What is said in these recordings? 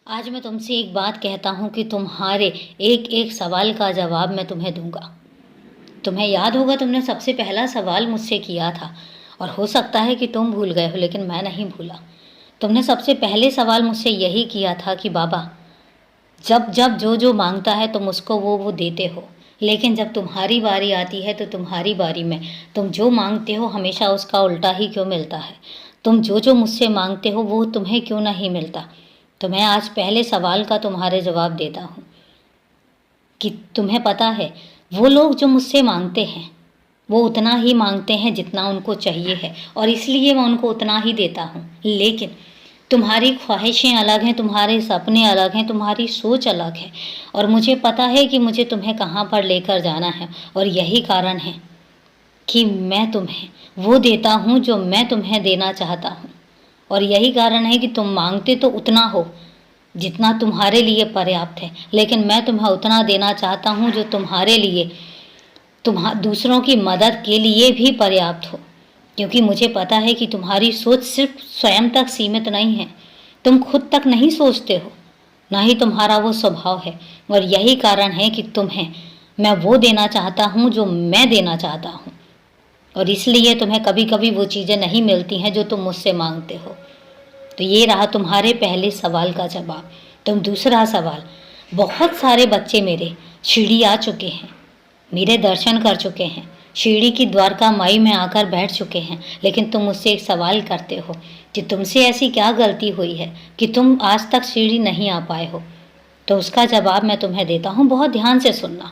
आज मैं तुमसे एक बात कहता हूँ कि तुम्हारे एक एक सवाल का जवाब मैं तुम्हें दूंगा। तुम्हें याद होगा तुमने सबसे पहला सवाल मुझसे किया था और हो सकता है कि तुम भूल गए हो, लेकिन मैं नहीं भूला। तुमने सबसे पहले सवाल मुझसे यही किया था कि बाबा, जब जब जो जो मांगता है तुम उसको वो देते हो, लेकिन जब तुम्हारी बारी आती है तो तुम्हारी बारी में तुम जो मांगते हो हमेशा उसका उल्टा ही क्यों मिलता है। तुम जो जो मुझसे मांगते हो वो तुम्हें क्यों नहीं मिलता। तो मैं आज पहले सवाल का तुम्हारे जवाब देता हूँ कि तुम्हें पता है वो लोग जो मुझसे मांगते हैं वो उतना ही मांगते हैं जितना उनको चाहिए है, और इसलिए मैं उनको उतना ही देता हूँ। लेकिन तुम्हारी ख्वाहिशें अलग हैं, तुम्हारे सपने अलग हैं, तुम्हारी सोच अलग है, और मुझे पता है कि मुझे तुम्हें कहाँ पर लेकर जाना है। और यही कारण है कि मैं तुम्हें वो देता हूँ जो मैं तुम्हें देना चाहता हूँ। और यही कारण है कि तुम मांगते तो उतना हो जितना तुम्हारे लिए पर्याप्त है, लेकिन मैं तुम्हें उतना देना चाहता हूँ जो तुम्हारे लिए दूसरों की मदद के लिए भी पर्याप्त हो। क्योंकि मुझे पता है कि तुम्हारी सोच सिर्फ स्वयं तक सीमित नहीं है, तुम खुद तक नहीं सोचते हो, ना ही तुम्हारा वो स्वभाव है। और यही कारण है कि तुम्हें मैं वो देना चाहता हूँ जो मैं देना चाहता हूँ, और इसलिए तुम्हें कभी कभी वो चीज़ें नहीं मिलती हैं जो तुम मुझसे मांगते हो। तो ये रहा तुम्हारे पहले सवाल का जवाब। तुम दूसरा सवाल, बहुत सारे बच्चे मेरे शिरडी आ चुके हैं, मेरे दर्शन कर चुके हैं, शिरडी की द्वारका माई में आकर बैठ चुके हैं, लेकिन तुम मुझसे एक सवाल करते हो कि तुमसे ऐसी क्या गलती हुई है कि तुम आज तक शिरडी नहीं आ पाए हो। तो उसका जवाब मैं तुम्हें देता हूँ, बहुत ध्यान से सुनना।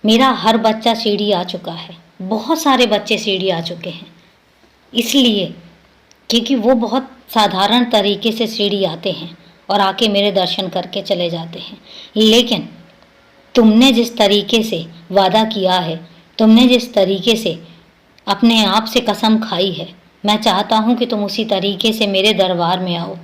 मेरा हर बच्चा शिरडी आ चुका है, बहुत सारे बच्चे शिरडी आ चुके हैं, इसलिए क्योंकि वो बहुत साधारण तरीके से शिरडी आते हैं और आके मेरे दर्शन करके चले जाते हैं। लेकिन तुमने जिस तरीके से वादा किया है, तुमने जिस तरीके से अपने आप से कसम खाई है, मैं चाहता हूँ कि तुम उसी तरीके से मेरे दरबार में आओ।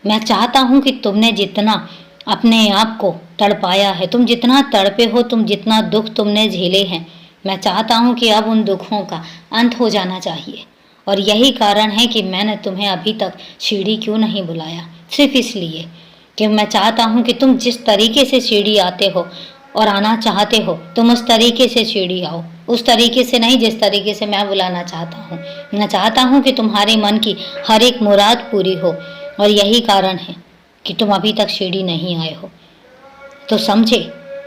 मैं चाहता हूँ कि तुमने जितना अपने आप को तड़पाया है, तुम जितना तड़पे हो, तुम जितना दुख तुमने झेले हैं, मैं चाहता हूँ कि अब उन दुखों का अंत हो जाना चाहिए। और यही कारण है कि मैंने तुम्हें अभी तक शिरडी क्यों नहीं बुलाया, सिर्फ इसलिए कि मैं चाहता हूँ कि तुम जिस तरीके से शिरडी आते हो और आना चाहते हो, तुम उस तरीके से शिरडी आओ, उस तरीके से नहीं जिस तरीके से मैं बुलाना चाहता हूँ। मैं चाहता हूँ कि तुम्हारे मन की हर एक मुराद पूरी हो, और यही कारण है कि तुम अभी तक शिरडी नहीं आए हो। तो समझे,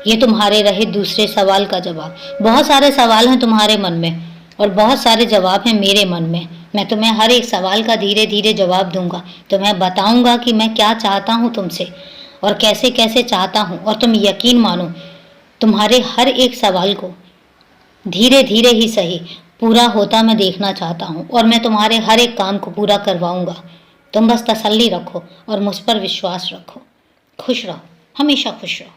ये तुम्हारे रहे दूसरे सवाल का जवाब। बहुत सारे सवाल हैं तुम्हारे मन में और बहुत सारे जवाब हैं मेरे मन में। मैं तुम्हें हर एक सवाल का धीरे धीरे जवाब दूंगा, तुम्हें बताऊंगा कि मैं क्या चाहता हूँ तुमसे और कैसे कैसे चाहता हूँ। और तुम यकीन मानो, तुम्हारे हर एक सवाल को धीरे धीरे ही सही पूरा होता मैं देखना चाहता हूँ, और मैं तुम्हारे हर एक काम को पूरा करवाऊंगा। तुम बस तसल्ली रखो और मुझ पर विश्वास रखो। खुश रहो, हमेशा खुश रहो।